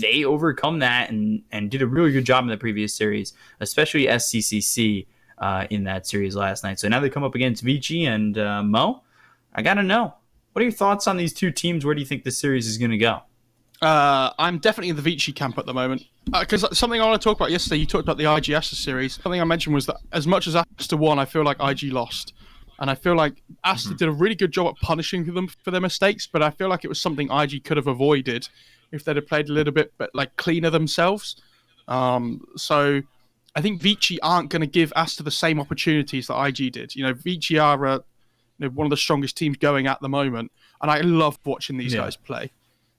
they overcome that and did a really good job in the previous series, especially SCCC in that series last night. So now they come up against Vici and Mo. I got to know, what are your thoughts on these two teams? Where do you think this series is going to go? I'm definitely in the Vici camp at the moment. Because something I want to talk about yesterday, you talked about the IG Aster series. Something I mentioned was that as much as Aster won, I feel like IG lost. And I feel like Aster did a really good job at punishing them for their mistakes, but I feel like it was something IG could have avoided if they'd have played a little bit cleaner themselves. So I think Vici aren't going to give Aster the same opportunities that IG did. Vici are one of the strongest teams going at the moment, and I love watching these guys play.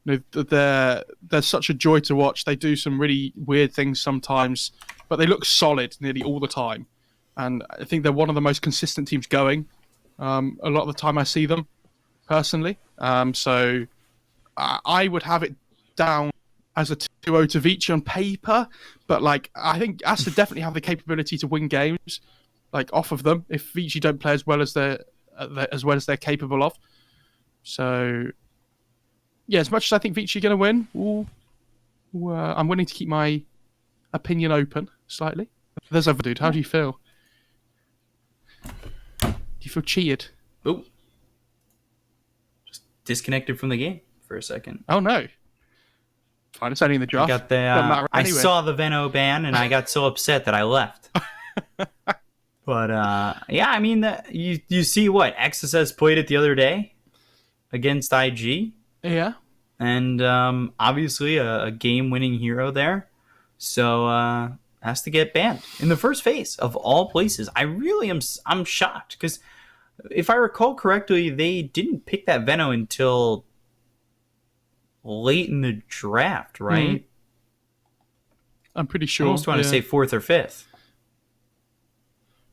They're such a joy to watch. They do some really weird things sometimes, but they look solid nearly all the time. And I think they're one of the most consistent teams going. A lot of the time I see them, personally. So I would have it down as a 2-0 to Vici on paper, but I think Aster definitely have the capability to win games off of them if Vici don't play as well as they're capable of. So yeah, as much as I think Vici are going to win, I'm willing to keep my opinion open slightly. There's other dude. How do you feel? Do you feel cheated? Oh, just disconnected from the game for a second. Oh no! Fine, it's only in the draft. I saw the Venno ban and I got so upset that I left. But yeah, I mean, you see what XSS played it the other day against IG. Yeah. And obviously a game-winning hero there. So has to get banned in the first phase of all places. I'm shocked because if I recall correctly, they didn't pick that Venno until late in the draft, right? I'm pretty sure. I almost want to say 4th or 5th.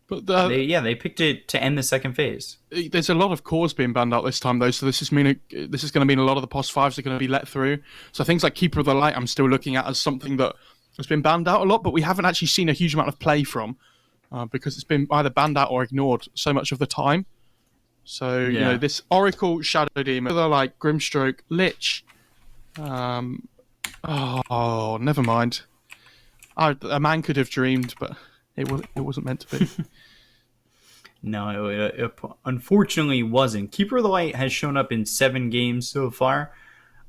But they picked it to end the second phase. There's a lot of cores being banned out this time, though, so this is going to mean a lot of the POS 5s are going to be let through. So things like Keeper of the Light I'm still looking at as something that has been banned out a lot, but we haven't actually seen a huge amount of play from because it's been either banned out or ignored so much of the time. So, this Oracle, Shadow Demon, other like Grimstroke, Lich. Never mind. A man could have dreamed, but it wasn't meant to be. No, it unfortunately wasn't. Keeper of the Light has shown up in 7 games so far.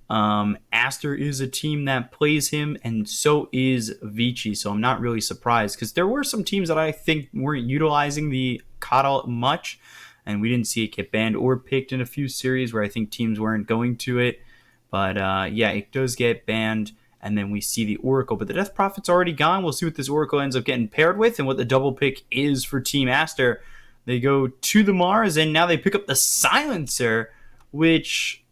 Aster is a team that plays him, and so is Vici, so I'm not really surprised, because there were some teams that I think weren't utilizing the Coddle much, and we didn't see it get banned or picked in a few series where I think teams weren't going to it. But yeah, it does get banned. And then we see the Oracle. But the Death Prophet's already gone. We'll see what this Oracle ends up getting paired with and what the double pick is for Team Aster. They go to the Mars, and now they pick up the Silencer, which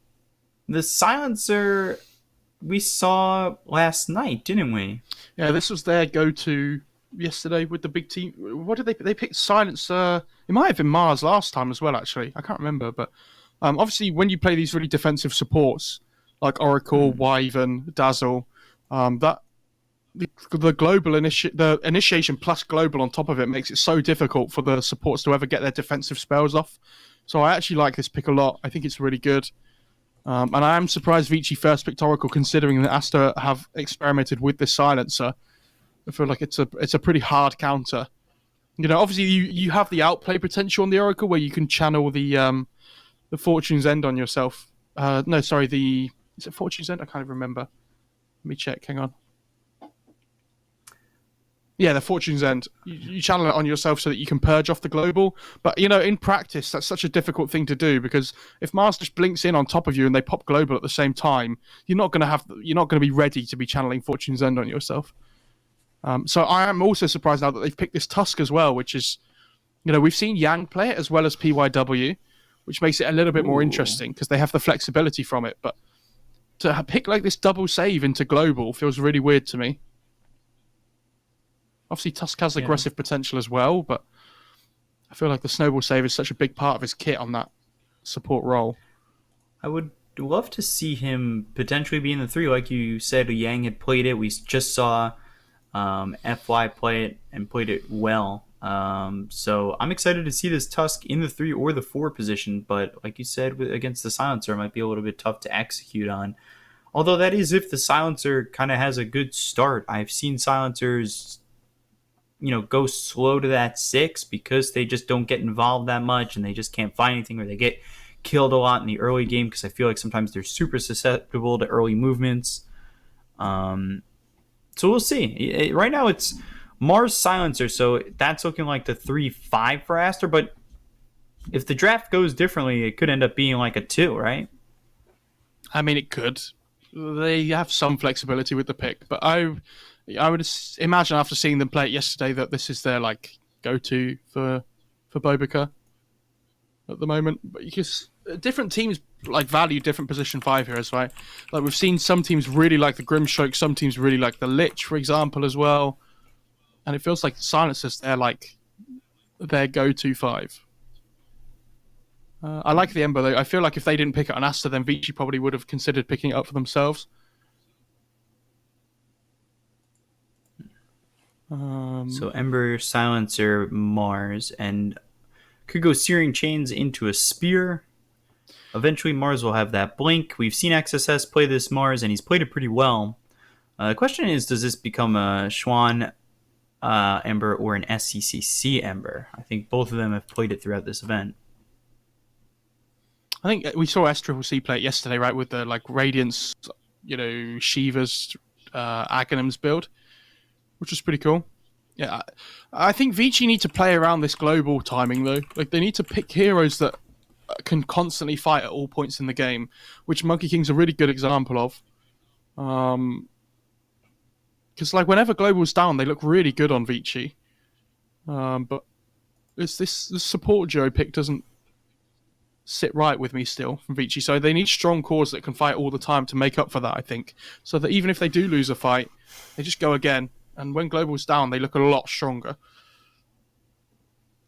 the Silencer we saw last night, didn't we? Yeah, this was their go-to yesterday with the big team. What did they pick? Silencer. It might have been Mars last time as well, actually. I can't remember. But obviously, when you play these really defensive supports, like Oracle, Wyvern, Dazzle, that the global the initiation plus global on top of it makes it so difficult for the supports to ever get their defensive spells off. So I actually like this pick a lot. I think it's really good. And I am surprised Vici first picked Oracle, considering that Aster have experimented with this Silencer. I feel like it's a pretty hard counter. Obviously you have the outplay potential on the Oracle where you can channel the Fortune's End on yourself. Is it Fortune's End? I can't even remember. Let me check. Hang on. Yeah, the Fortune's End. You channel it on yourself so that you can purge off the global. But, in practice, that's such a difficult thing to do because if Mars just blinks in on top of you and they pop global at the same time, you're not going to be ready to be channeling Fortune's End on yourself. So I am also surprised now that they've picked this Tusk as well, which is, we've seen Yang play it as well as PYW, which makes it a little bit more interesting because they have the flexibility from it. But to pick this double save into global feels really weird to me. Obviously, Tusk has aggressive potential as well, but I feel like the snowball save is such a big part of his kit on that support role. I would love to see him potentially be in the 3. Like you said, Yang had played it. We just saw FY play it and played it well. So I'm excited to see this Tusk in the 3 or the 4 position, but like you said, against the Silencer, it might be a little bit tough to execute on. Although that is if the silencer kind of has a good start. I've seen silencers, go slow to that 6 because they just don't get involved that much and they just can't find anything, or they get killed a lot in the early game because I feel like sometimes they're super susceptible to early movements. So we'll see. Right now it's Mars silencer, so that's looking like the 3-5 for Aster, but if the draft goes differently, it could end up being like a 2, right? I mean, it could. They have some flexibility with the pick, but I would imagine after seeing them play it yesterday that this is their like go-to for Bobica at the moment. But because different teams like value different position 5 heroes, right? Like we've seen some teams really like the Grimstroke, some teams really like the Lich, for example, as well. And it feels like Silencers, they're like their go-to 5. I like the Ember though. I feel like if they didn't pick it on Aster, then Vici probably would have considered picking it up for themselves. So Ember, Silencer, Mars, and could go Searing Chains into a Spear. Eventually, Mars will have that Blink. We've seen XSS play this Mars, and he's played it pretty well. The question is, does this become a Schwann Ember or an SCCC Ember? I think both of them have played it throughout this event. I think we saw SCCC play it yesterday, right, with the like Radiance, Shiva's Aghanim's build, which was pretty cool. Yeah, I think Vici need to play around this global timing though. Like they need to pick heroes that can constantly fight at all points in the game, which Monkey King's a really good example of. Because like whenever global's down, they look really good on Vici. But it's this support duo pick doesn't sit right with me still from Vici. So they need strong cores that can fight all the time to make up for that, I think. So that even if they do lose a fight, they just go again. And when global's down, they look a lot stronger.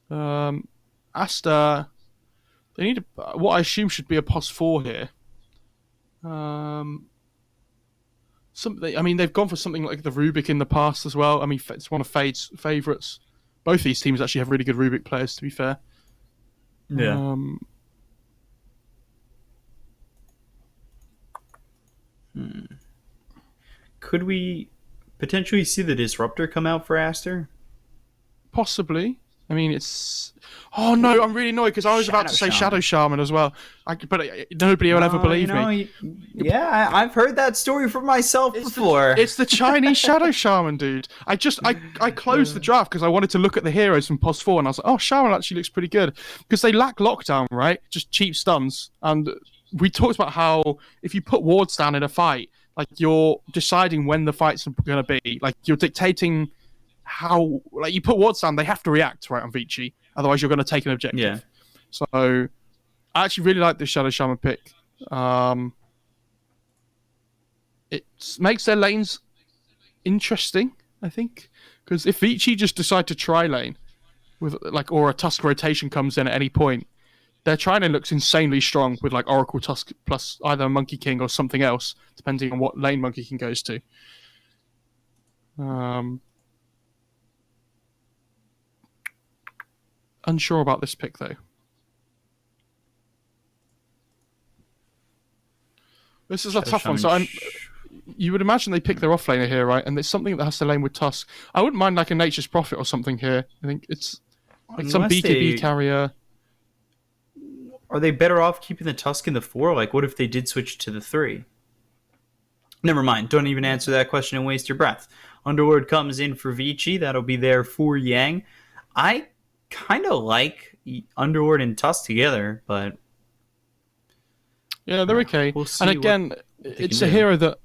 Aster, they need what I assume should be a +4 here. They've gone for something like the Rubik in the past as well. I mean, it's one of Fade's favourites. Both these teams actually have really good Rubik players, to be fair. Yeah. Could we potentially see the Disruptor come out for Aster? Possibly. I mean, it's... Oh, no, I'm really annoyed because I was about to say Shadow Shaman as well. But nobody will ever believe me. Yeah, I've heard that story from myself before. It's the Chinese Shadow Shaman, dude. I closed the draft because I wanted to look at the heroes from +4, and I was like, oh, Shaman actually looks pretty good. Because they lack lockdown, right? Just cheap stuns. And we talked about how if you put wards down in a fight, like you're deciding when the fight's going to be. Like you're dictating how, like you put wards down, they have to react right on Vici. Otherwise, you're going to take an objective. Yeah. So I actually really like this Shadow Shaman pick. It makes their lanes interesting, I think, because if Vici just decide to try lane with or a Tusk rotation comes in at any point, their tri lane looks insanely strong with like Oracle Tusk plus either Monkey King or something else, depending on what lane Monkey King goes to. Unsure about this pick though. This is a tough one. So you would imagine they pick their offlaner here, right? And it's something that has to lane with Tusk. I wouldn't mind like a Nature's Prophet or something here. I think it's like some BKB carrier. Are they better off keeping the Tusk in the 4? Like, what if they did switch to the 3? Never mind. Don't even answer that question and waste your breath. Underlord comes in for Vici. That'll be there for Yang. I kind of like Underlord and Tusk together, but... Yeah, they're okay. We'll see. And again, it's a hero that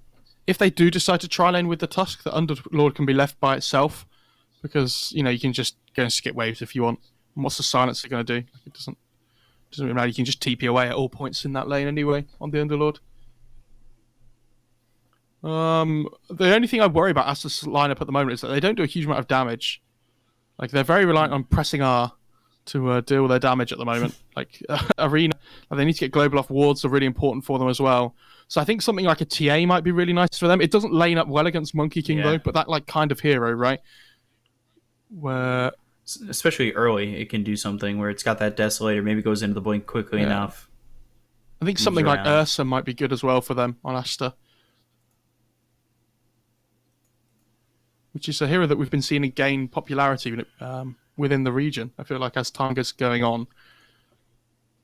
if they do decide to try lane with the Tusk, the Underlord can be left by itself because, you can just go and skip waves if you want. And what's the Silencer going to do? It doesn't really matter. You can just TP away at all points in that lane anyway on the Underlord. The only thing I worry about Aster's lineup at the moment is that they don't do a huge amount of damage. Like, they're very reliant on pressing R to deal with their damage at the moment. Like, Arena, they need to get global off wards are really important for them as well. So I think something like a TA might be really nice for them. It doesn't lane up well against Monkey King, though, but that like kind of hero, right? Where... Especially early, it can do something where it's got that Desolator, maybe goes into the blink quickly enough. I think something like Ursa might be good as well for them on Aster. which is a hero that we've been seeing gain popularity within the region. I feel like as time goes going on,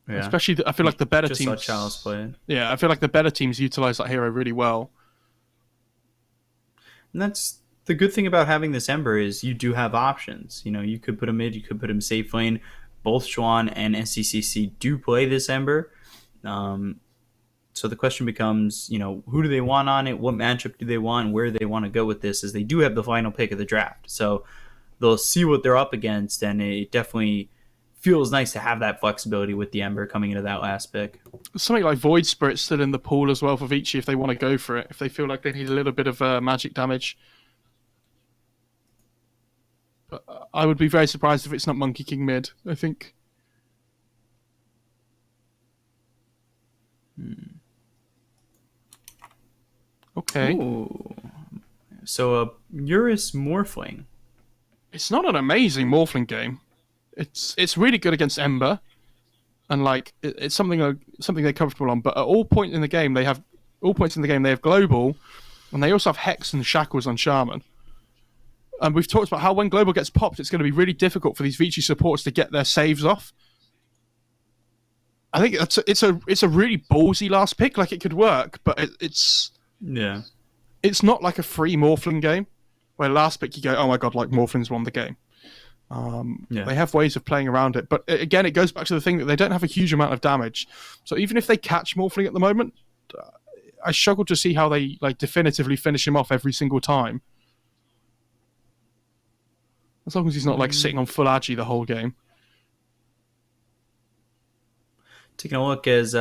Yeah. especially I feel like the better Just teams. saw Chalice play it. Yeah, I feel like the better teams utilize that hero really well. And that's the good thing about having this Ember is you do have options. You know, you could put him mid, you could put him safe lane. Both Schwan and SCCC do play this Ember. So the question becomes, you know, who do they want on it? What matchup do they want? Where do they want to go with this? As they do have the final pick of the draft. So they'll see what they're up against, and it definitely feels nice to have that flexibility with the Ember coming into that last pick. Something like Void Spirit still in the pool as well for Vici if they want to go for it, if they feel like they need a little bit of magic damage. But I would be very surprised if it's not Monkey King mid, I think. Okay. Ooh. So Eurus Morphling. It's not an amazing Morphling game. It's really good against Ember, and like it's something they're comfortable on. But at all points in the game, they have global, and they also have Hex and Shackles on Shaman. And we've talked about how when global gets popped, it's going to be really difficult for these Vici supports to get their saves off. I think it's a really ballsy last pick. Like it could work, but it's not like a free Morphling game where last pick you go, oh my god, like Morphling's won the game. They have ways of playing around it, but again, it goes back to the thing that they don't have a huge amount of damage. So even if they catch Morphling at the moment, I struggle to see how they like definitively finish him off every single time. As long as he's not like sitting on full agi the whole game. Taking a look as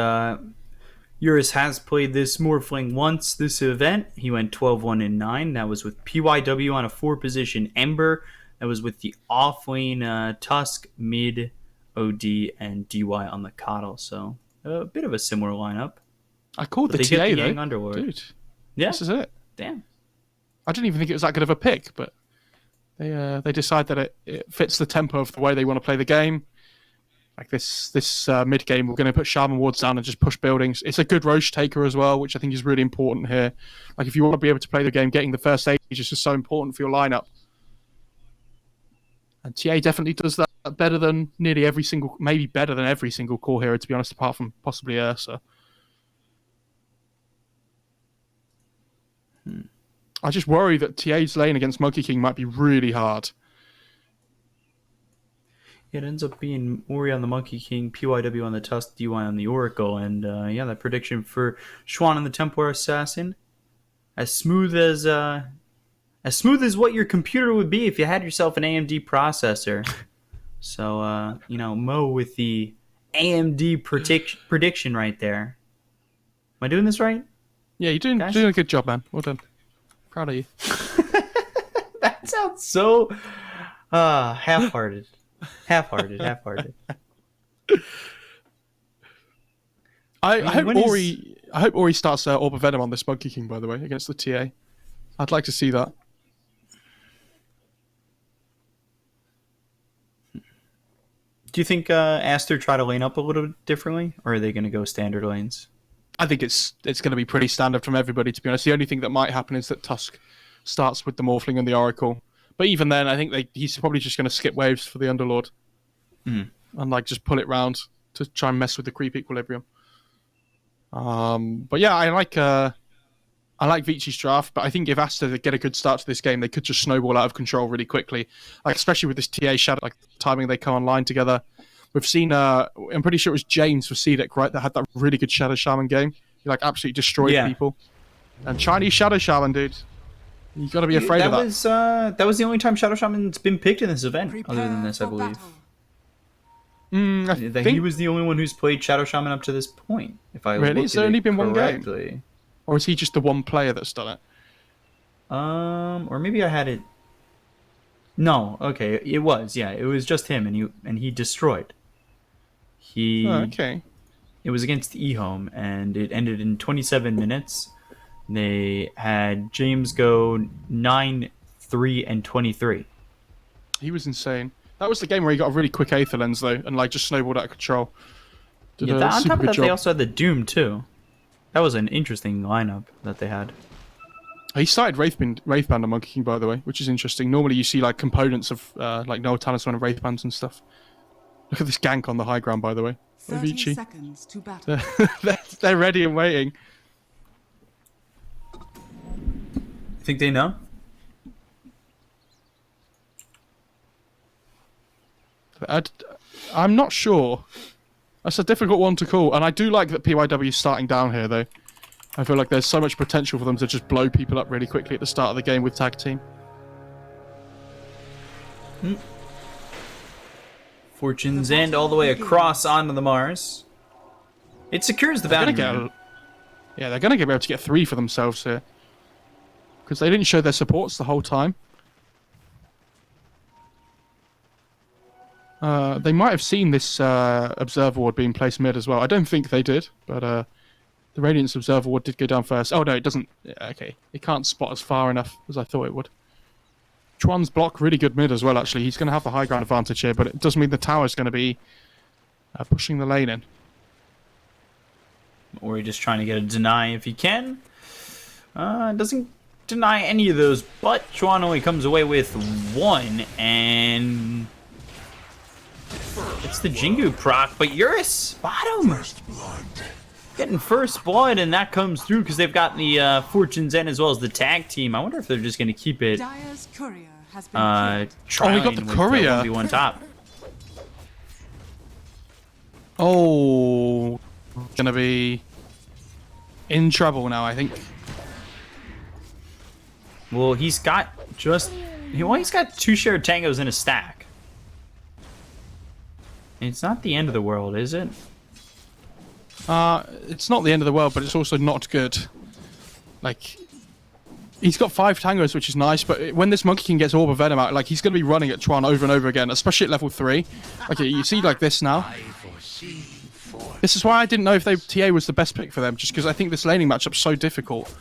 Eurus has played this Morphling once this event. He went 12-1-9. That was with PYW on a 4-position Ember. That was with the off-lane Tusk, mid, OD, and DY on the Coddle. So a bit of a similar lineup. I called the They TA get the though. Yang Underlord. Dude, Yeah. this is it. Damn. I didn't even think it was that good of a pick, but they decide that it fits the tempo of the way they want to play the game. Like this mid game, we're going to put Shaman wards down and just push buildings. It's a good Roche taker as well, which I think is really important here. Like if you want to be able to play the game, getting the first stage is just so important for your lineup. And TA definitely does that better than maybe better than every single core hero, to be honest, apart from possibly Ursa. I just worry that TA's lane against Monkey King might be really hard. It ends up being Ori on the Monkey King, PYW on the Tusk, DY on the Oracle, and that prediction for Schwan on the Templar Assassin, as smooth as what your computer would be if you had yourself an AMD processor. So Mo with the AMD prediction right there. Am I doing this right? Yeah, you're doing a good job, man. Well done. Proud of you. That sounds so half-hearted. Half-hearted. I hope Ori starts Orb of Venom on this Monkey King, by the way, against the TA. I'd like to see that. Do you think Aster try to lane up a little bit differently, or are they going to go standard lanes? I think it's going to be pretty standard from everybody, to be honest. The only thing that might happen is that Tusk starts with the Morphling and the Oracle. But even then, I think he's probably just going to skip waves for the Underlord. And like just pull it round to try and mess with the creep equilibrium. But yeah, I like Vici's draft, but I think if Aster get a good start to this game, they could just snowball out of control really quickly. Like especially with this TA shadow, like the timing they come online together. We've seen, I'm pretty sure it was James for CDEC, right, that had that really good Shadow Shaman game. He like absolutely destroyed people. And Chinese Shadow Shaman, dude. You got to be afraid of that. That was the only time Shadow Shaman's been picked in this event, other than this, I believe. He was the only one who's played Shadow Shaman up to this point. If I really, it's only been correctly. one game, or is he just the one player that's done it? Or maybe I had it. No, okay, it was. Yeah, it was just him, and he destroyed. Okay. It was against eHome, and it ended in 27 minutes. They had James go 9, 3, and 23. He was insane. That was the game where he got a really quick Aether Lens, though, and like just snowballed out of control. On top of that, they also had the Doom, too. That was an interesting lineup that they had. He started Wraithband on Monkey King, by the way, which is interesting. Normally you see like components of like Noah Talisman and Wraithbands and stuff. Look at this gank on the high ground, by the way. 30 Vici. seconds to battle. They're ready and waiting. Think they know? I'm not sure. That's a difficult one to call, and I do like that PYW is starting down here, though. I feel like there's so much potential for them to just blow people up really quickly at the start of the game with tag team. Fortune's End all the way across onto the Mars. It secures the boundary. Yeah, they're going to be able to get 3 for themselves here. Because they didn't show their supports the whole time. They might have seen this Observer Ward being placed mid as well. I don't think they did, but the Radiance Observer Ward did go down first. Oh no, it doesn't. Okay, it can't spot as far enough as I thought it would. Chuan's block really good mid as well, actually. He's going to have the high ground advantage here, but it does mean the tower's going to be pushing the lane in. Or just trying to get a deny if he can. Doesn't deny any of those, but Chuan only comes away with 1, and it's the Jingu proc, but Eurus, bottom! Getting first blood, and that comes through because they've got the Fortune's End as well as the tag team. I wonder if they're just going to keep it Dire's courier has been trying we got the courier. 1v1 top. Oh, gonna be in trouble now, I think. Well, he's got he's got 2 shared tangos in a stack. It's not the end of the world, is it? It's not the end of the world, but it's also not good. Like, he's got 5 tangos, which is nice, but when this Monkey King gets Orb of Venom out, like, he's going to be running at Chuan over and over again, especially at level 3. Okay, you see like this now. This is why I didn't know if TA was the best pick for them, just because I think this laning matchup's so difficult.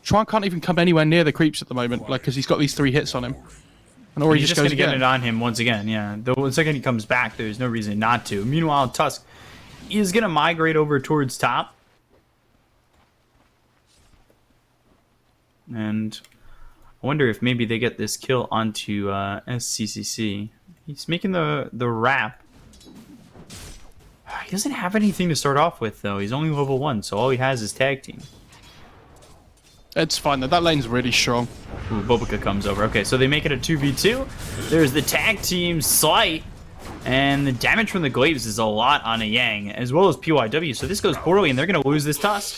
Chuan can't even come anywhere near the creeps at the moment, like, because he's got these 3 hits on him. And or he He's just just goes going to get again. it on him once again, yeah. The second he comes back, there's no reason not to. Meanwhile, Tusk is going to migrate over towards top. And I wonder if maybe they get this kill onto SCCC. He's making the wrap. He doesn't have anything to start off with, though. He's only level 1, so all he has is tag team. It's fine, though. That lane's really strong. Ooh, Bobica comes over. Okay, so they make it a 2v2. There's the tag team slight. And the damage from the Glaives is a lot on a Yang, as well as PYW. So this goes poorly, and they're going to lose this Tusk.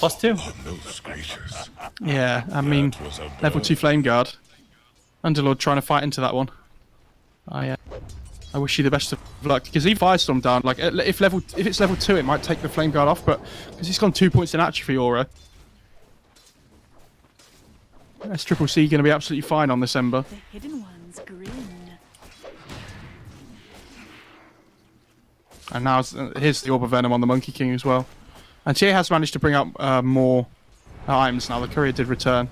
+2. Yeah, I mean, level 2 Flame Guard. Underlord trying to fight into that one. I wish you the best of luck, because he Firestorm down. Like, if it's level 2, it might take the Flame Guard off, but because he's gone 2 points in Atrophy Aura. That's Triple C going to be absolutely fine on this Ember. The hidden ones grin. And now here's the Orb of Venom on the Monkey King as well. And TA has managed to bring out more items now. The courier did return.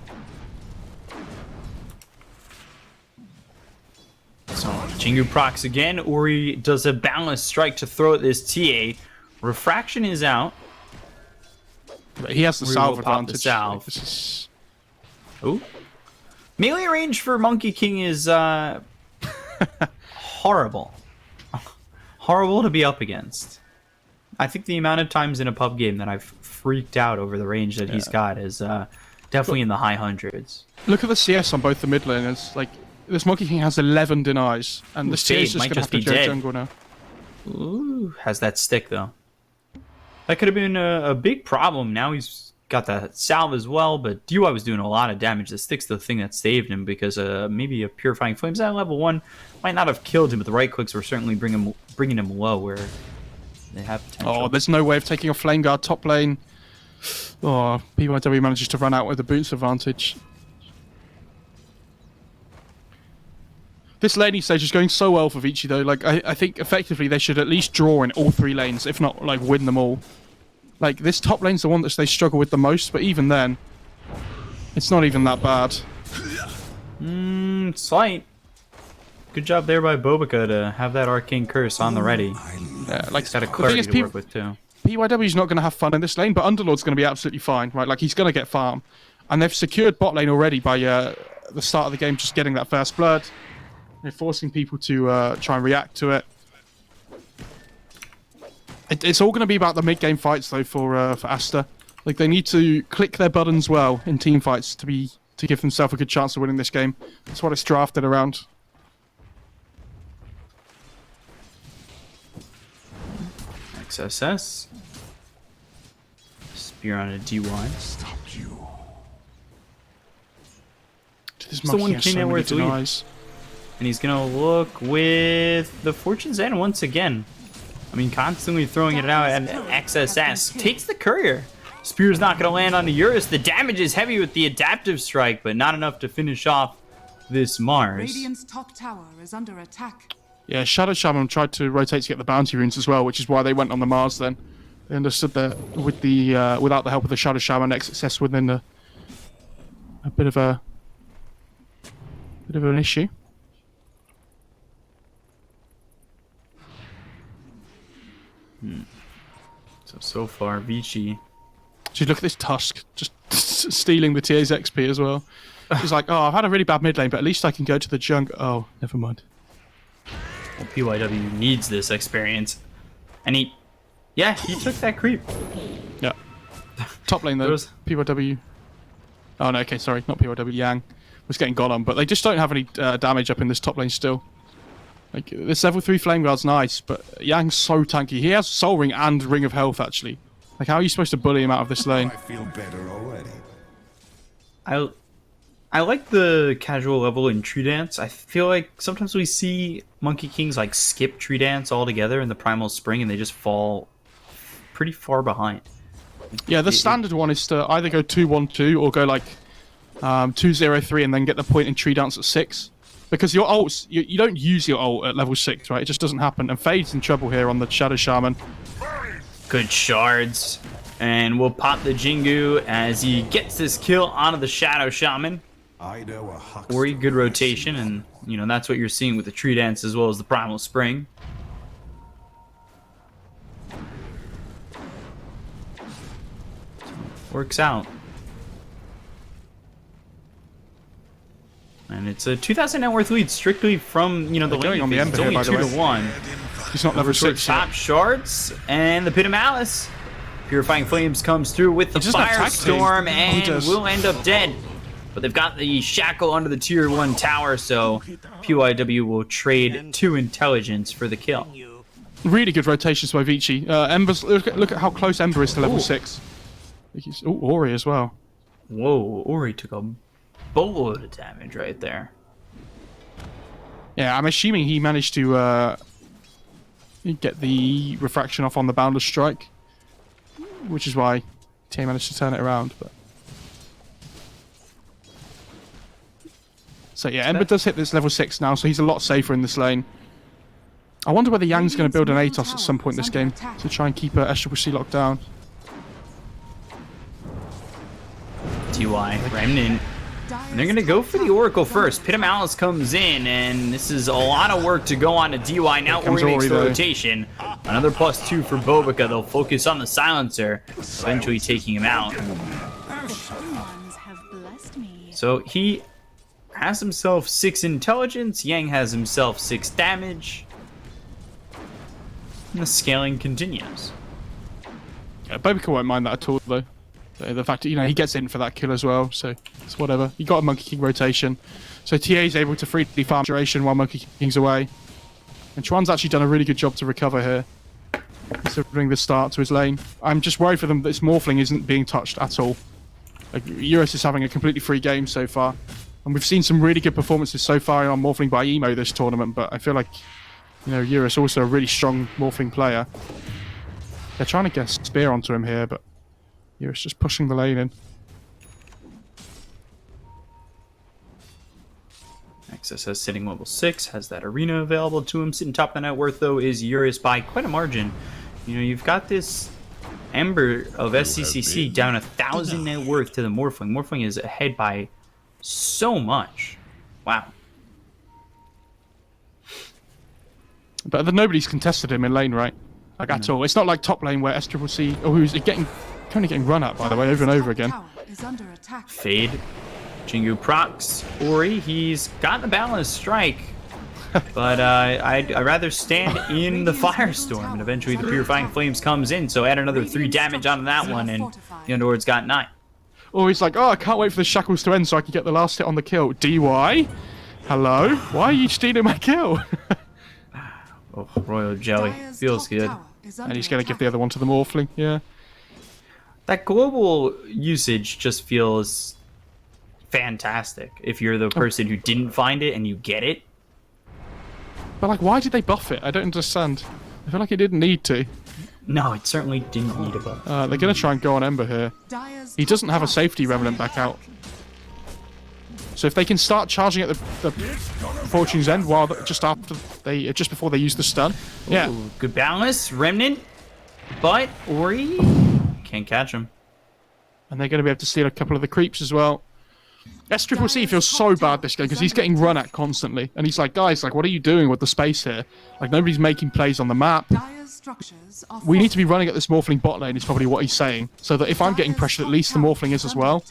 So Jingu procs again. Ori does a Boundless Strike to throw at this TA. Refraction is out. But he has the Ori salve will pop advantage. the salve. Like, this is... Ooh. Melee range for Monkey King is horrible. Horrible to be up against. I think the amount of times in a pub game that I've freaked out over the range that he's got is definitely in the high hundreds. Look at the CS on both the mid laners. Like, this Monkey King has 11 denies, and the Fade CS is might going to just have to be go dead. jungle now. Ooh, has that stick though. That could have been a big problem. Now he's got the salve as well, but DUI was doing a lot of damage. The stick's the thing that saved him, because maybe a Purifying Flames at level 1 might not have killed him, but the right clicks were certainly bringing him low where they have potential. Oh, there's no way of taking a Flame Guard top lane. Oh, PYW manages to run out with the boots advantage. This laning stage is going so well for Vici though. Like, I think effectively they should at least draw in all 3 lanes, if not like win them all. Like, this top lane's the one that they struggle with the most, but even then, it's not even that bad. Slight. Good job there by Bobica to have that Arcane Curse on the ready. Yeah, like, He's got a the thing clarity is, to work with too. PYW's not going to have fun in this lane, but Underlord's going to be absolutely fine, right? Like, he's going to get farm. And they've secured bot lane already by the start of the game, just getting that first blood. They're forcing people to try and react to it. It's all going to be about the mid-game fights, though, for Aster. Like, they need to click their buttons well in team fights to give themselves a good chance of winning this game. That's what it's drafted around. XSS. Spear on a DY. Stop you. This So monkey one has K so net many worth lead. denies. And he's going to look with the Fortune's End once again. I mean, constantly throwing it out, and XSS takes the courier. Spear's not going to land on the Eurus. The damage is heavy with the adaptive strike, but not enough to finish off this Mars. Radiant's top tower is under attack. Yeah, Shadow Shaman tried to rotate to get the bounty runes as well, which is why they went on the Mars then. They understood that with the without the help of the Shadow Shaman, XSS within a bit of an issue. So far, Vici. Just look at this Tusk, just stealing the TA's XP as well. He's like, oh, I've had a really bad mid lane, but at least I can go to the junk. Oh, never mind. Well, PYW needs this experience. And he took that creep. Yeah. Top lane though, PYW. Oh no, okay, sorry, not PYW. Yang was getting got on, but they just don't have any damage up in this top lane still. Like, this level 3 Flame Guard's nice, but Yang's so tanky. He has Soul Ring and Ring of Health, actually. Like, how are you supposed to bully him out of this lane? I feel better already. I like the casual level in Tree Dance. I feel like sometimes we see Monkey Kings like skip Tree Dance altogether in the Primal Spring, and they just fall pretty far behind. Yeah, the standard one is to either go 2-1-2 or go like 2-0-3 and then get the point in Tree Dance at 6. Because your ults, you don't use your ult at level 6, right? It just doesn't happen. And Fade's in trouble here on the Shadow Shaman. Good shards. And we'll pop the Jingu as he gets this kill onto the Shadow Shaman. Ori, good rotation, and you know that's what you're seeing with the Tree Dance as well as the Primal Spring. Works out. And it's a 2,000 net worth lead strictly from, you know, the lane going on the phase. Ember It's here, only by the 2-1. He's not level 6 Top yet. shards and the Pit of Malice. Purifying Flames comes through with the He doesn't have tag team. Firestorm He and does. will end up dead. But they've got the Shackle under the tier 1 tower, so PYW will trade 2 intelligence for the kill. Really good rotations by Vici. Ember's, look at how close Ember is to level 6. Oh, Ori as well. Whoa, Ori took a boatload of damage right there. Yeah, I'm assuming he managed to get the refraction off on the Boundless Strike, which is why TA managed to turn it around. But so yeah, Ember does hit this level 6 now, so he's a lot safer in this lane. I wonder whether Yang's going to build an Atos at some point in this game to try and keep SCC locked down. DY, Remnant. And they're going to go for the Oracle first. Pit of Malice comes in, and this is a lot of work to go on to DY. Now Ori makes the rotation. Another +2 for Bobica. They'll focus on the Silencer, eventually taking him out. So he has himself 6 intelligence. Yang has himself 6 damage. And the scaling continues. Yeah, Bobica won't mind that at all, though. The fact that, you know, he gets in for that kill as well, so it's whatever. You got a Monkey King rotation. So TA is able to freely farm duration while Monkey King's away. And Chuan's actually done a really good job to recover here, considering the start to his lane. I'm just worried for them that this Morphling isn't being touched at all. Like, Eurus is having a completely free game so far. And we've seen some really good performances so far on Morphling by Emo this tournament, but I feel like, you know, Eurus also a really strong Morphling player. They're trying to get a spear onto him here, but Eurus just pushing the lane in. XSS sitting level 6, has that arena available to him. Sitting top of the net worth, though, is Eurus by quite a margin. You know, you've got this Ember of SCCC down 1,000 net worth to the Morphling. Morphling is ahead by so much. Wow. But nobody's contested him in lane, right? like at all. It's not like top lane where SCCC, or who's kind of getting run at, by the way, over and over again. Is under attack. Fade. Jingu procs. Ori, he's got the balanced strike. But I'd rather stand in the Firestorm, and eventually the Purifying Flames comes in, so add another 3 damage onto that one, and the Underlord's got 9. Or he's like, oh, I can't wait for the shackles to end so I can get the last hit on the kill. DY? Hello? Why are you stealing my kill? Oh, Royal Jelly. Feels good. And he's going to give the other one to the Morphling, yeah. That global usage just feels fantastic if you're the person who didn't find it and you get it. But, like, why did they buff it? I don't understand. I feel like it didn't need to. No, it certainly didn't need a buff. They're going to try and go on Ember here. He doesn't have a safety Remnant back out. So if they can start charging at the Fortune's End while just before they use the stun, yeah. Ooh, good balance, Remnant, but Ori can't catch him. And they're going to be able to steal a couple of the creeps as well. SCCC feels so bad this game because he's getting run at constantly, and he's like, guys, like, what are you doing with the space here? Like, nobody's making plays on the map. We need to be running at this Morphling bot lane is probably what he's saying, so that if I'm getting pressured, at least the Morphling is as well.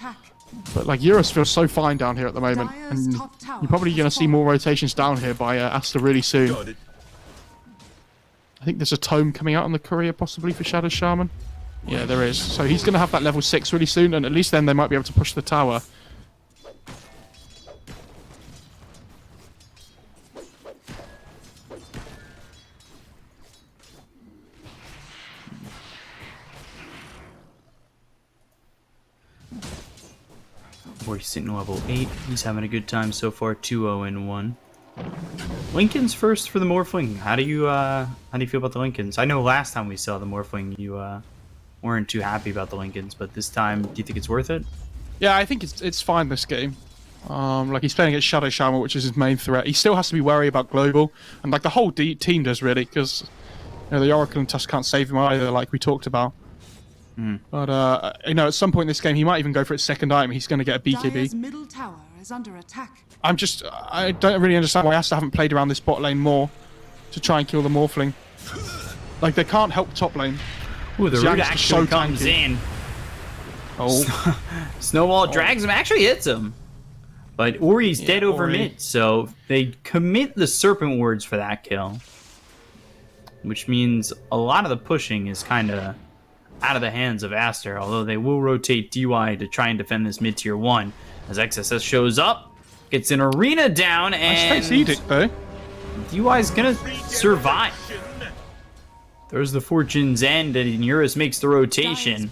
But like, Eurus feels so fine down here at the moment, and you're probably going to see more rotations down here by Aster really soon. I think there's a tome coming out on the courier possibly for Shadow Shaman. Yeah, there is. So he's going to have that level 6 really soon, and at least then they might be able to push the tower. Ori's sitting level 8. He's having a good time so far. 2-0-1. Lincoln's first for the Morphling. How do you feel about the Lincolns? I know last time we saw the Morphling, you weren't too happy about the Lincolns, but this time, do you think it's worth it? Yeah, I think it's fine this game. Like, he's playing against Shadow Shaman, which is his main threat. He still has to be wary about global, and like the whole team does really, because the Oracle and Tusk can't save him either, like we talked about. But at some point in this game, he might even go for its second item. He's going to get a BKB. Middle tower is under attack. I don't really understand why Aster haven't played around this bot lane more to try and kill the Morphling. Like, they can't help top lane. Ooh, the root actually comes tanky. in. Oh. Snowball drags him, actually hits him. But Ori's dead over mid, so they commit the Serpent Wards for that kill. Which means a lot of the pushing is kind of out of the hands of Aster, although they will rotate DY to try and defend this mid-tier 1. As XSS shows up, gets an arena down, and nice edict, though. DY's gonna survive. There's the Fortune's End, and Eurus makes the rotation.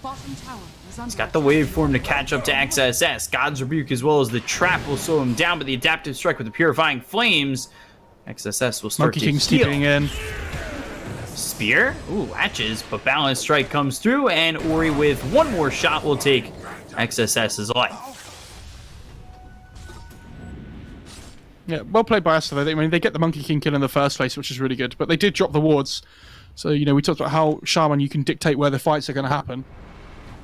He's got the waveform to catch up to XSS. God's Rebuke as well as the Trap will slow him down, but the Adaptive Strike with the Purifying Flames, XSS will start Monkey to King's heal. keeping in. Spear? Ooh, latches, but Balance Strike comes through, and Ori with one more shot will take XSS's life. Yeah, well played by Aster, though. I mean, they get the Monkey King kill in the first place, which is really good, but they did drop the wards. So, we talked about how Shaman, you can dictate where the fights are going to happen.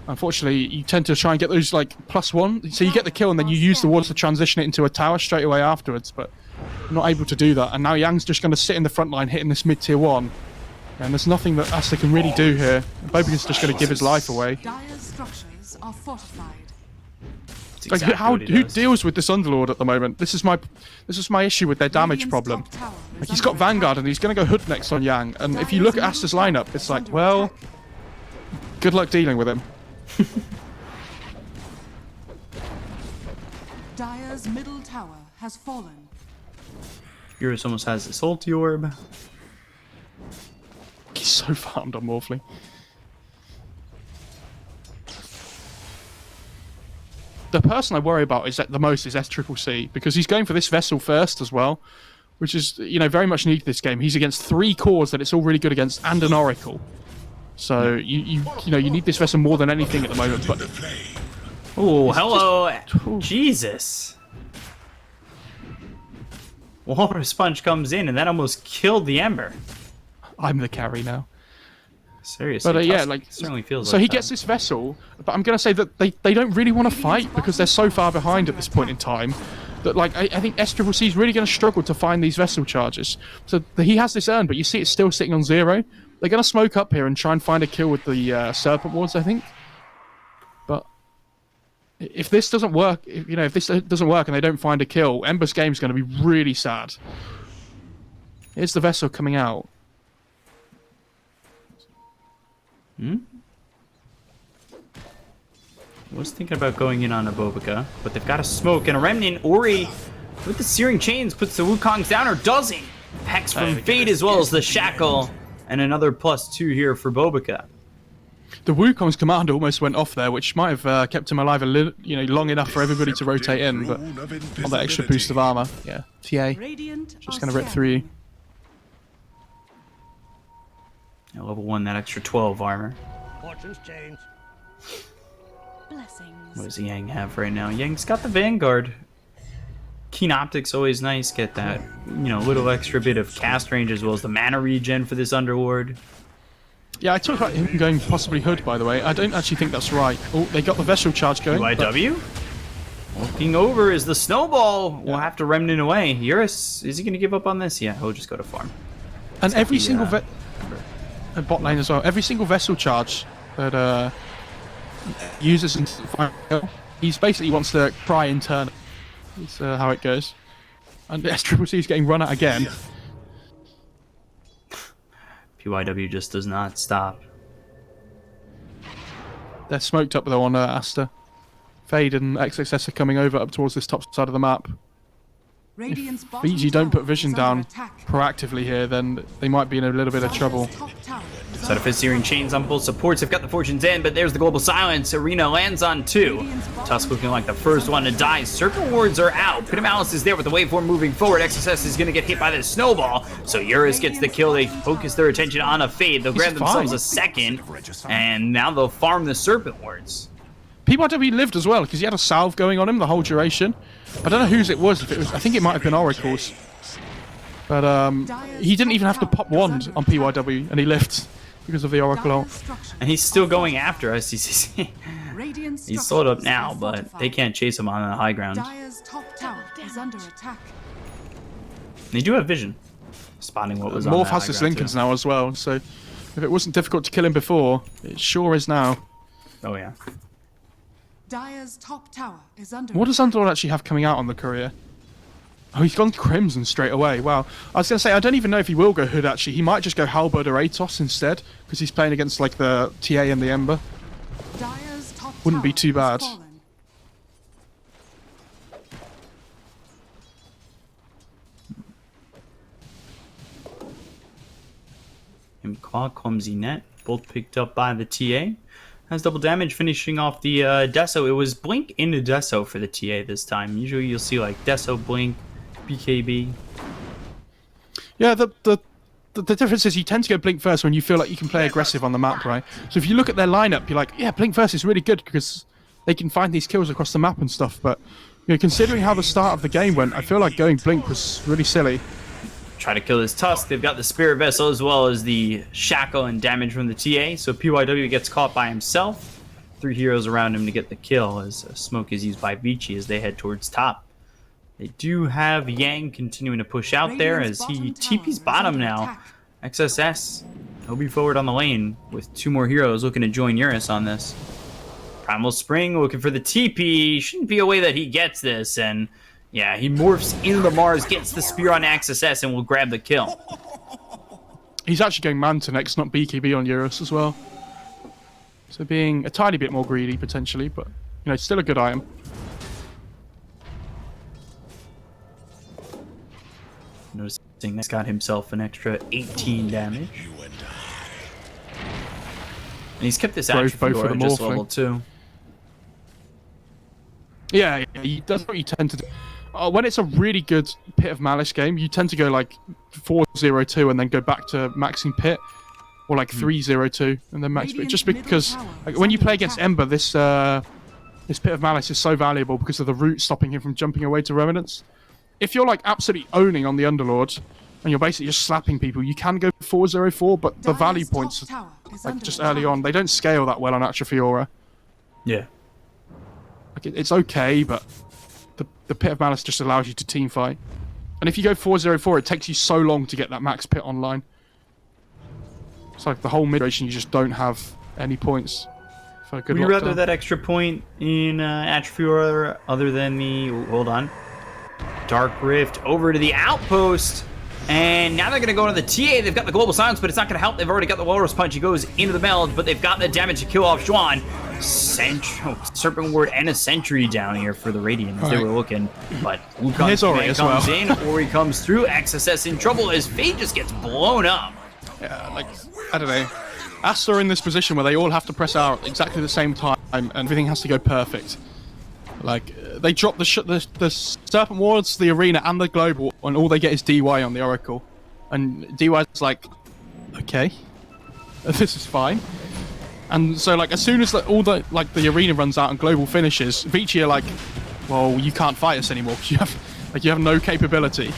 Unfortunately, you tend to try and get those, like, +1. So you get the kill, and then you use the wards to transition it into a tower straight away afterwards, but you're not able to do that. And now Yang's just going to sit in the front line, hitting this mid-tier 1. And there's nothing that Aster can really do here. Bobigan's just going to give his life away. Dire's structures are fortified. Like, who deals with this Underlord at the moment? This is my issue with their damage problem. Like, he's got Vanguard and he's going to go Hood next on Yang. And if you look at Aster's lineup, it's like, well, good luck dealing with him. Dire's middle tower has fallen. Eurus almost has the Salty Orb. He's so farmed on Morphling. The person I worry about is the most is SCCC, because he's going for this vessel first as well, which is, very much needed this game. He's against 3 cores that it's all really good against, and an Oracle. So you need this vessel more than anything at the moment. But oh, hello, Jesus! Walrus Punch comes in, and that almost killed the Ember. I'm the carry now. Seriously, but yeah, like, certainly feels so like he that. gets this vessel, but I'm gonna say that they don't really want to fight because they're so far behind at this point in time that, like, I think SCCC is really going to struggle to find these vessel charges. So he has this urn, but you see it's still sitting on 0. They're going to smoke up here and try and find a kill with the Serpent Wards, I think. But if this doesn't work, if this doesn't work and they don't find a kill, Ember's game is going to be really sad. Here's the Vessel coming out. Was thinking about going in on a Bobica, but they've got a smoke and a Remnant. Ori with the Searing Chains puts the Wukong's down, or doesn't. Hex from Fate as well as the Shackle, and another +2 here for Bobica. The Wukong's command almost went off there, which might have kept him alive a little, long enough for everybody to rotate in, but on that extra boost of armor, yeah. TA, just going to rip through you. Yeah, level 1, that extra 12 armor. Fortune's change. Blessings. What does Yang have right now? Yang's got the Vanguard. Keen Optics always nice. Get that, little extra bit of cast range as well as the mana regen for this Underlord. Yeah, I talked about him going possibly Hood, by the way. I don't actually think that's right. Oh, they got the Vessel charge going. UIW? Looking over is the Snowball. We'll have to Remnant away. Eurus, is he going to give up on this? Yeah, he'll just go to farm. And every single bot lane as well. Every single Vessel charge that uses and he's basically wants to pry in turn. That's how it goes. And SCCC is getting run at again. PYW just does not stop. They're smoked up though on Aster. Fade and XXS are coming over up towards this top side of the map. Radiant's If bottom Vici don't tower put vision is under down attack. proactively here, then they might be in a little bit of trouble. Dire's top tower is Set of his Searing Chains on both supports. They've got the Fortune's End, but there's the Global Silence. Arena lands on 2. Tusk looking like the first one to die. Serpent Wards are out. Pit of Malice is there with the waveform moving forward. XSS is going to get hit by this Snowball. So Eurus gets the kill. They focus their attention on a Fade. They'll grab themselves a second. And now they'll farm the Serpent Wards. PYW lived as well because he had a salve going on him the whole duration. I don't know whose it was. If it was, I think it might have been Oracle's. But he didn't even have to pop wand on PYW, and he lived because of the Oracle ult. And he's still going after SCCC. Radiant He's slowed up structures now, are but fortified. they can't chase him on the high ground. Dire's top tower is under attack. They do have vision, spotting what was on Morph that has high his ground, Lincolns too. now as well, so if it wasn't difficult to kill him before, it sure is now. Oh yeah. Dire's top tower is under What does Underlord actually have coming out on the courier? Oh, he's gone Crimson straight away. Wow. I was going to say, I don't even know if he will go Hood, actually. He might just go Halberd or Atos instead, because he's playing against, like, the TA and the Ember. Dire's top Wouldn't be tower too has bad. fallen. Him Claw, Clumsy Net, both picked up by the TA. Has double damage, finishing off the Deso. It was Blink into Deso for the TA this time. Usually you'll see like Deso, Blink, BKB. Yeah, the difference is you tend to go Blink first when you feel like you can play aggressive on the map, right? So if you look at their lineup, you're like, yeah, Blink first is really good because they can find these kills across the map and stuff. But considering how the start of the game went, I feel like going Blink was really silly. Try to kill this Tusk. They've got the Spirit Vessel as well as the Shackle and damage from the TA. So PYW gets caught by himself. 3 heroes around him to get the kill as smoke is used by Vici as they head towards top. They do have Yang continuing to push out there as he TP's bottom now. XSS, he'll be forward on the lane with 2 more heroes looking to join Eurus on this. Primal Spring looking for the TP. Shouldn't be a way that he gets this, and yeah, he morphs into the Mars, gets the spear on XSS, and will grab the kill. He's actually going Manta next, not BKB on Eurus as well. So being a tiny bit more greedy, potentially, but, still a good item. Noticing that's got himself an extra 18 damage. And he's kept this Growth bow for Atrophy the just Morphling. level 2. Yeah, that's what you tend to do. When it's a really good Pit of Malice game, you tend to go like 4-0-2 and then go back to maxing Pit, or like 3-0-2 and then max Pit. Just because when you play against Ember, this Pit of Malice is so valuable because of the root stopping him from jumping away to Remnants. If you're like absolutely owning on the Underlord and you're basically just slapping people, you can go 4-0-4, but the value points, like just early on, they don't scale that well on Atrophiora. Yeah. Like it's okay, but the Pit of Malice just allows you to team fight. And if you go 4-0-4, it takes you so long to get that max pit online. It's like the whole mid duration you just don't have any points for a good Would you rather lockdown. that extra point in Atrophy other than the... Hold on. Dark Rift over to the Outpost. And now they're going to go into the TA. They've got the Global Silence, but it's not going to help. They've already got the Walrus Punch. He goes into the meld, but they've got the damage to kill off Xuan. Serpent Ward and a Sentry down here for the Radiant as they were looking. But Here's Ori as comes well. in. Ori comes through. XSS in trouble as Fate just gets blown up. Yeah, like, I don't know. Aster are in this position where they all have to press R at exactly the same time, and everything has to go perfect. Like, they drop the Serpent Wards, the Arena, and the Global, and all they get is DY on the Oracle. And DY's like, okay, this is fine. And so, like, as soon as the Arena runs out and Global finishes, Vici are like, well, you can't fight us anymore because you have no capability.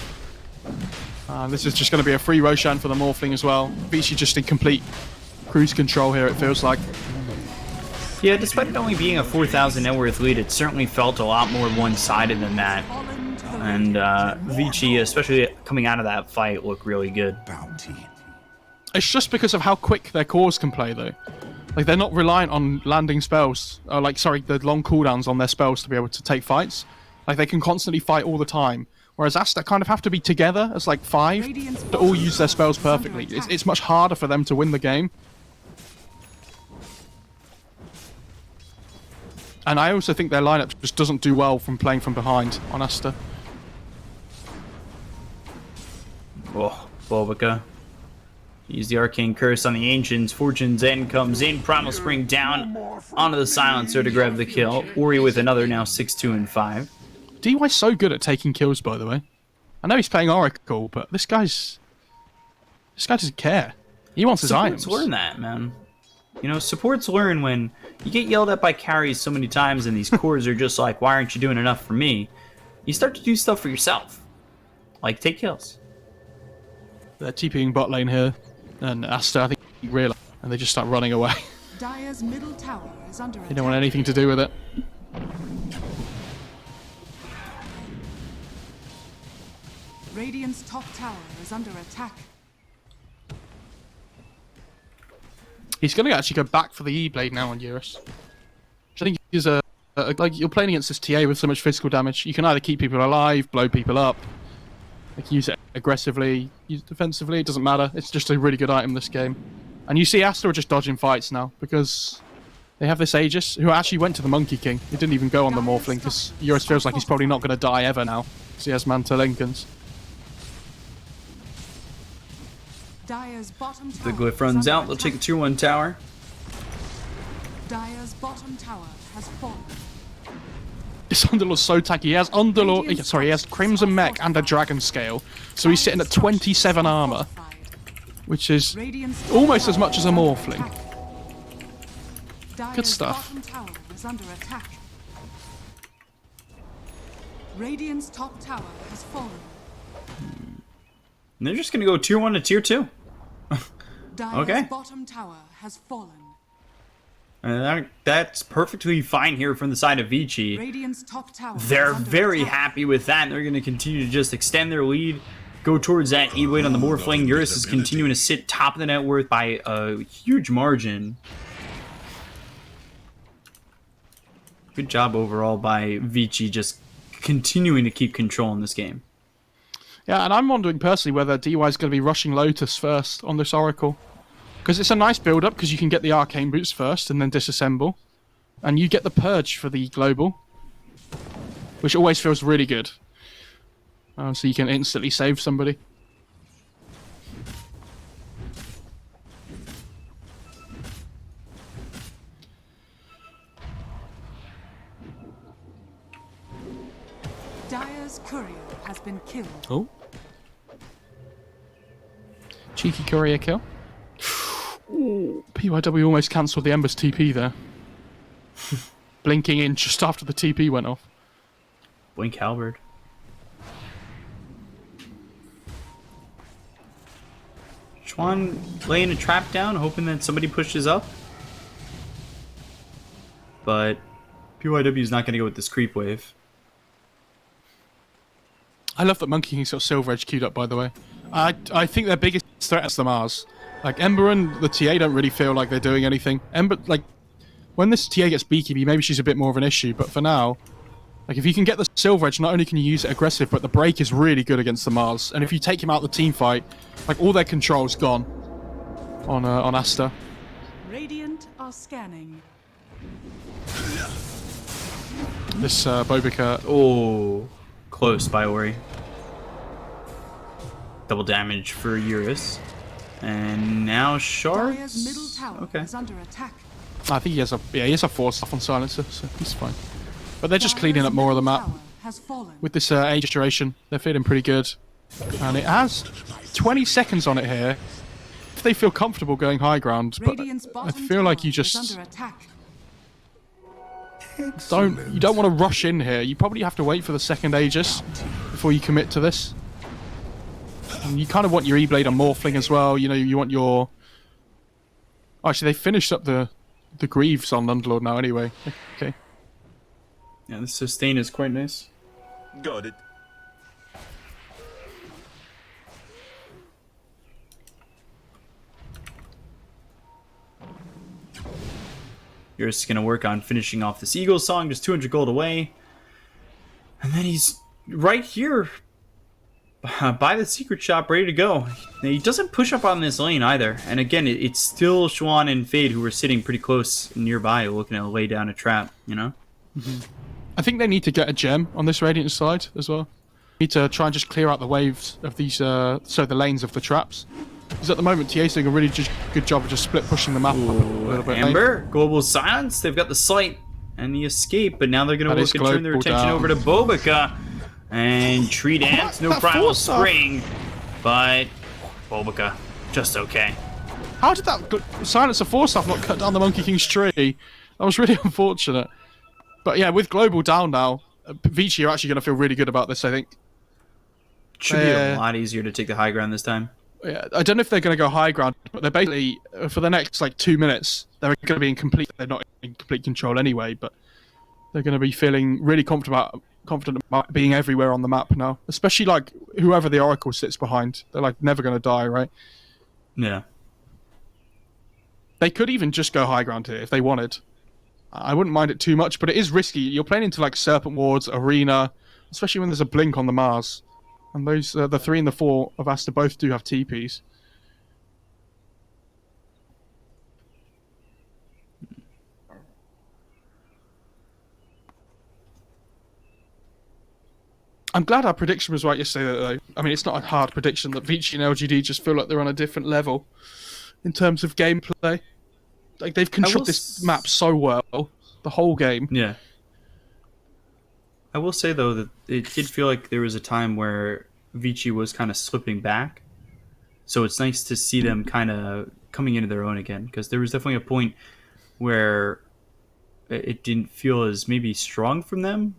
This is just going to be a free Roshan for the Morphling as well. Vici just in complete cruise control here, it feels like. Yeah, despite it only being a 4,000 net worth lead, it certainly felt a lot more one-sided than that. And Vici, especially coming out of that fight, looked really good. Bounty. It's just because of how quick their cores can play, though. Like, they're not reliant on landing spells, or the long cooldowns on their spells to be able to take fights. Like, they can constantly fight all the time. Whereas Aster kind of have to be together as, like, 5 to all use their spells perfectly. It's much harder for them to win the game. And I also think their lineup just doesn't do well from playing from behind on Aster. Oh, Bulbica. Use the Arcane Curse on the Ancients. Fortune's End comes in. Primal Spring down onto the Silencer to grab the kill. Ori with another now 6-2 and 5. DY's so good at taking kills, by the way. I know he's playing Oracle, but this guy doesn't care. He wants his items. Supports learn that, man. You know, supports learn when you get yelled at by carries so many times and these cores are just like, why aren't you doing enough for me? You start to do stuff for yourself. Like, take kills. They're TPing bot lane here, and Aster, I think, realize, and they just start running away. Dire's middle tower is under attack. They don't want anything to do with it. Radiant's top tower is under attack. He's going to actually go back for the E-Blade now on Eurus. Which I think is like, you're playing against this TA with so much physical damage. You can either keep people alive, blow people up, like use it aggressively, use it defensively, it doesn't matter. It's just a really good item this game. And you see Aster just dodging fights now, because they have this Aegis, who actually went to the Monkey King. He didn't even go on the Morphling, because Eurus feels like he's probably not going to die ever now, because he has Manta Lincolns. Dire's bottom tower The glyph is runs under out. They'll take a attack. 2-1 tower. Dire's bottom tower has fallen. This Underlord's so tacky. He has Underlord, sorry, he has Crimson Mech and a Dragon Scale, so he's sitting at 27 armor, which is Radiant's almost as much as a Morphling. Dire's stuff. bottom tower is under attack. Radiant's top tower has fallen. And they're just going to go tier 1 to tier 2. Dire's Okay. bottom tower has fallen. And that's perfectly fine here from the side of Vici. Radiant's top tower is They're under very attack. happy with that. They're going to continue to just extend their lead, go towards that E-Blade on the Morphling. Eurus is continuing to sit top of the net worth by a huge margin. Good job overall by Vici, just continuing to keep control in this game. Yeah, and I'm wondering personally whether DY is going to be rushing Lotus first on this Oracle. Because it's a nice build-up, because you can get the Arcane Boots first and then disassemble. And you get the Purge for the Global, which always feels really good. So you can instantly save somebody. Dire's courier has been killed. Oh. Cheeky courier kill. Ooh, PYW almost cancelled the Ember's TP there. Blinking in just after the TP went off. Blink Halberd. Xuan laying a trap down, hoping that somebody pushes up. But PYW is not going to go with this creep wave. I love that Monkey King's got Silver Edge queued up, by the way. I think their biggest threat is the Mars. Like Ember and the TA don't really feel like they're doing anything. Ember, like when this TA gets BKB, maybe she's a bit more of an issue. But for now, like if you can get the Silver Edge, not only can you use it aggressive, but the break is really good against the Mars. And if you take him out of the team fight, like all their control's gone on Aster. Radiant are scanning. This Bobika. Oh, close by Ori. Double damage for Eurus. And now Dire's middle Shards. tower Okay. is under attack. I think he has a 4-stuff on Silencer, so he's fine. But they're just cleaning up more of the map. Tower has fallen. With this age duration, they're feeling pretty good. And it has 20 seconds on it here. If they feel comfortable going high ground, but Radiant's I bottom feel like tower you is just under attack. don't want to rush in here. You probably have to wait for the second Aegis before you commit to this. And you kind of want your E-Blade on Morphling as well. You know, you want your... Actually, they finished up the Greaves on Underlord now anyway. Okay. Yeah, the sustain is quite nice. Got it. You're just gonna work on finishing off this Eagle song, just 200 gold away. And then he's right here by the secret shop, ready to go. Now, he doesn't push up on this lane either. And again, it's still Xuan and Fade who are sitting pretty close nearby, looking to lay down a trap, you know? I think they need to get a gem on this Radiant side as well. Need to try and just clear out the waves of these, so the lanes of the traps. Because at the moment, TA's doing a really good job of just split pushing the map up a little bit. Amber, Global Silence, they've got the sight and the escape, but now they're going to That look is and turn their global attention down. over to Bobika. And Tree Dance, no that Primal force off. Spring, but Bobika, just okay. How did that Silencer 4-stuff not cut down the Monkey King's tree? That was really unfortunate. But yeah, with Global down now, Vici are actually going to feel really good about this, I think. Should be a lot easier to take the high ground this time. Yeah, I don't know if they're going to go high ground, but they're basically, for the next like 2 minutes, they're going to be in complete, they're not in complete control anyway, but they're going to be feeling really confident about being everywhere on the map now. Especially like whoever the Oracle sits behind. They're like never going to die, right? Yeah. They could even just go high ground here if they wanted. I wouldn't mind it too much, but it is risky. You're playing into like Serpent Wards, Arena, especially when there's a blink on the Mars. And those, the 3 and the 4 of Aster both do have TPs. I'm glad our prediction was right yesterday, though. I mean, it's not a hard prediction that Vici and LGD just feel like they're on a different level in terms of gameplay. Like, they've controlled this map so well, the whole game. Yeah. I will say, though, that it did feel like there was a time where Vici was kind of slipping back. So it's nice to see them kind of coming into their own again, because there was definitely a point where it didn't feel as maybe strong from them.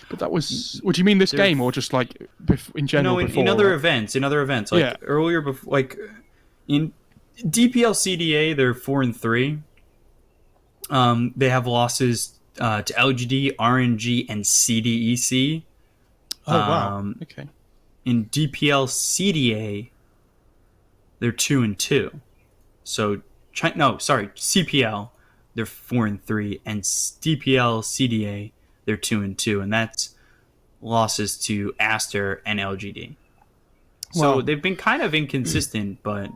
But that was... What do you mean this game, or just, like, in general before? In other right? events. Like, Yeah. earlier, before, like, in DPL CDA, they're 4-3. They have losses to LGD, RNG, and CDEC. Oh, wow. Okay. In DPL CDA, they're 2-2. So, CPL, they're 4-3, and DPL CDA, they're 2-2, and that's losses to Aster and LGD. So Wow. they've been kind of inconsistent, but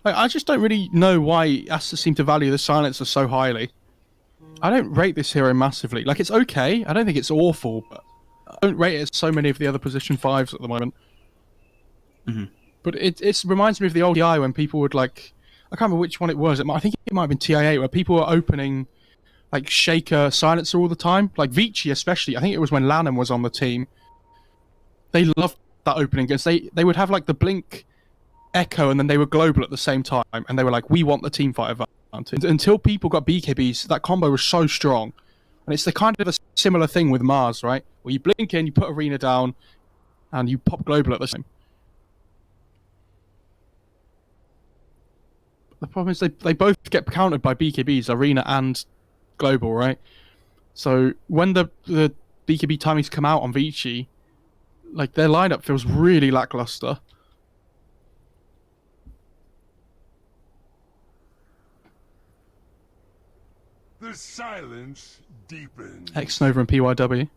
Like, I just don't really know why Aster seem to value the Silencer so highly. I don't rate this hero massively. Like, it's okay. I don't think it's awful, but I don't rate it as so many of the other position 5s at the moment. Mm-hmm. But it reminds me of the old EI when people would, like... I can't remember which one it was. I think it might have been TI8, where people were opening, like, Shaker Silencer all the time. Like, Vici especially. I think it was when Lanham was on the team. They loved that opening, because they would have, like, the Blink... Echo, and then they were global at the same time, and they were like, we want the team fight advantage. Until people got BKBs, that combo was so strong. And it's the kind of a similar thing with Mars, right? Where you blink in, you put Arena down, and you pop global at the same. The problem is they both get countered by BKBs, Arena and global, right? So when the BKB timings come out on Vici, like, their lineup feels really lackluster. silence deepens. X Nova and PYW.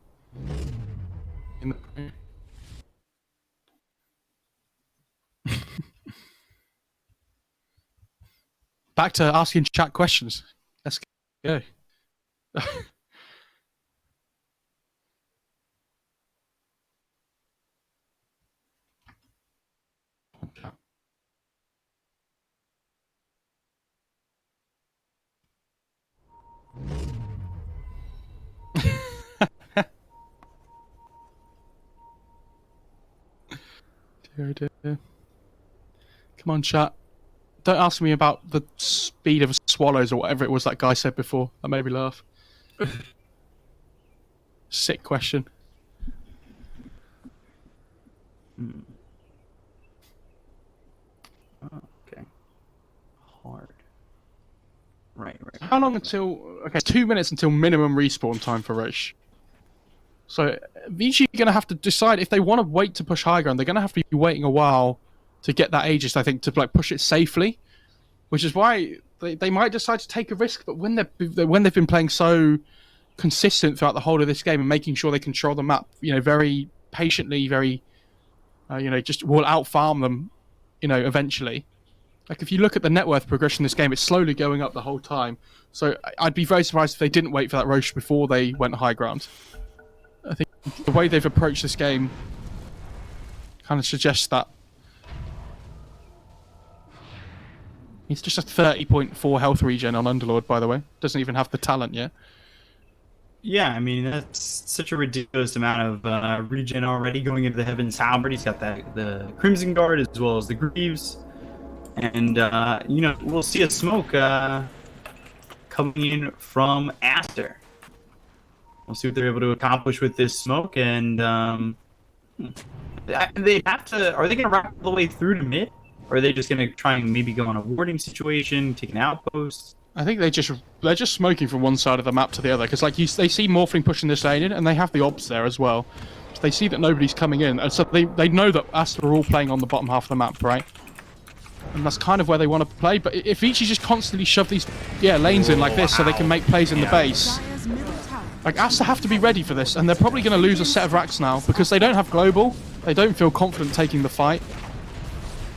Back to asking chat questions. Let's go. Dear, dear. Come on, chat. Don't ask me about the speed of swallows or whatever it was that guy said before. That made me laugh. Sick question. Okay. Hard. Right. How long until... Okay, 2 minutes until minimum respawn time for Roche. So, Vici are going to have to decide if they want to wait to push high ground. They're going to have to be waiting a while to get that Aegis, I think, to like push it safely. Which is why they might decide to take a risk, but when they've been playing so consistent throughout the whole of this game and making sure they control the map, very patiently, very, just will out-farm them, eventually. Like, if you look at the net worth progression in this game, it's slowly going up the whole time. So I'd be very surprised if they didn't wait for that Roche before they went high ground. I think the way they've approached this game kind of suggests that. He's just a 30.4 health regen on Underlord, by the way. Doesn't even have the talent yet. Yeah, I mean, that's such a ridiculous amount of regen already going into the Heaven's Halberd. He's got the Crimson Guard as well as the Greaves. And, we'll see a smoke coming in from Aster. We'll see what they're able to accomplish with this smoke. And they have to... Are they going to wrap the way through to mid? Or are they just going to try and maybe go on a warding situation, take an outpost? I think they're just smoking from one side of the map to the other, because they see Morphling pushing this lane in, and they have the obs there as well. So they see that nobody's coming in, and so they know that Aster are all playing on the bottom half of the map, right? And that's kind of where they want to play. But if Vici just constantly shove these lanes in like this, so they can make plays in the base, like Aster have to be ready for this, and they're probably going to lose a set of racks now because they don't have global. They don't feel confident taking the fight.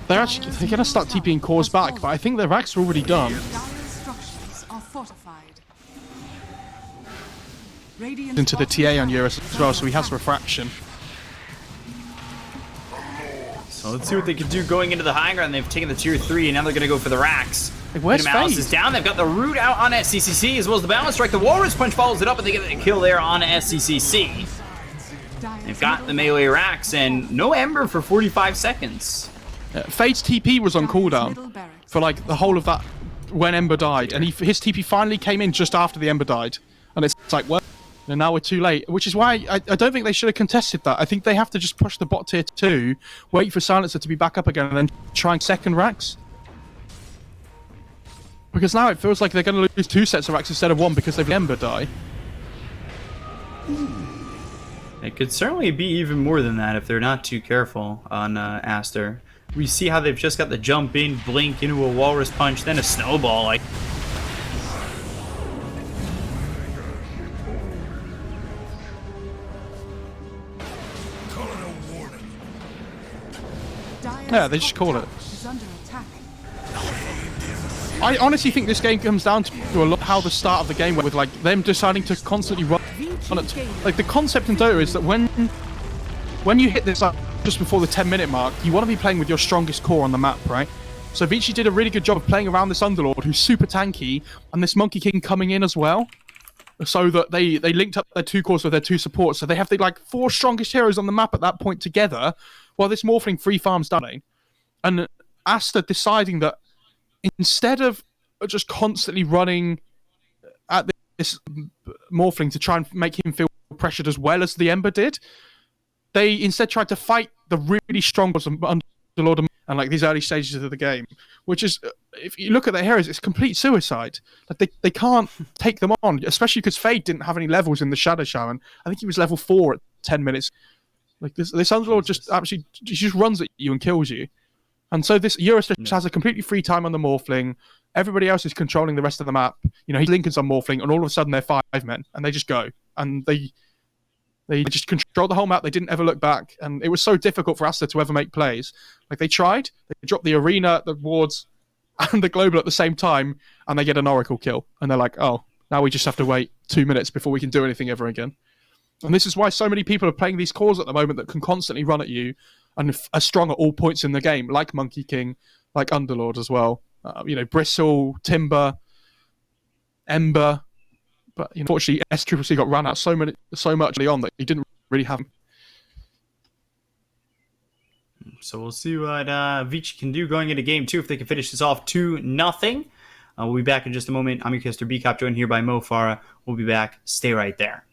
They're going to start TPing cores back, but I think their racks are already done. Into the TA on Eurus as well, so he has refraction. So let's see what they can do going into the high ground. They've taken the tier 3, and now they're going to go for the racks. Hey, where's Malice FaZe? is down. They've got the root out on SCCC as well as the balance strike. The Walrus Punch follows it up, and they get the kill there on SCCC. They've got the melee racks, and no Ember for 45 seconds. FaZe's TP was on cooldown for like the whole of that when Ember died, and his TP finally came in just after the Ember died, and it's like, well, and now we're too late, which is why I don't think they should have contested that. I think they have to just push the bot tier 2, wait for Silencer to be back up again, and then try and second racks. Because now it feels like they're going to lose 2 sets of racks instead of 1 because they've let Ember die. It could certainly be even more than that if they're not too careful on Aster. We see how they've just got the jump in, blink into a Walrus Punch, then a snowball. Like, Yeah, they just call it. I honestly think this game comes down to a lot how the start of the game went, with like them deciding to constantly run on it. Like the concept in Dota is that when you hit this just before the 10-minute mark, you want to be playing with your strongest core on the map, right? So Vici did a really good job of playing around this Underlord who's super tanky, and this Monkey King coming in as well, so that they linked up their 2 cores with their 2 supports. So they have the like 4 strongest heroes on the map at that point together, while this Morphling free farms down lane. And Aster deciding that instead of just constantly running at this Morphling to try and make him feel pressured as well as the Ember did, they instead tried to fight the really strong Underlord and like these early stages of the game, which is, if you look at their heroes, it's complete suicide. Like they can't take them on, especially because Fade didn't have any levels in the Shadow Shaman. I think he was level 4 at 10 minutes. Like this Underlord just absolutely just runs at you and kills you. And so this Eurus just has a completely free time on the Morphling. Everybody else is controlling the rest of the map. You know, he's Lincoln's on Morphling, and all of a sudden they're 5 men, and they just go. And they just controlled the whole map. They didn't ever look back. And it was so difficult for Aster to ever make plays. Like, they tried. They dropped the arena, the wards, and the global at the same time, and they get an Oracle kill. And they're like, oh, now we just have to wait 2 minutes before we can do anything ever again. And this is why so many people are playing these cores at the moment that can constantly run at you and are strong at all points in the game, like Monkey King, like Underlord as well. You know, Bristle, Timber, Ember. But unfortunately, SCCC got run out so much early on that he didn't really have. So we'll see what Vici can do going into game 2 if they can finish this off 2-0. We'll be back in just a moment. I'm your caster B-Cop, joined here by Mo Farah. We'll be back. Stay right there.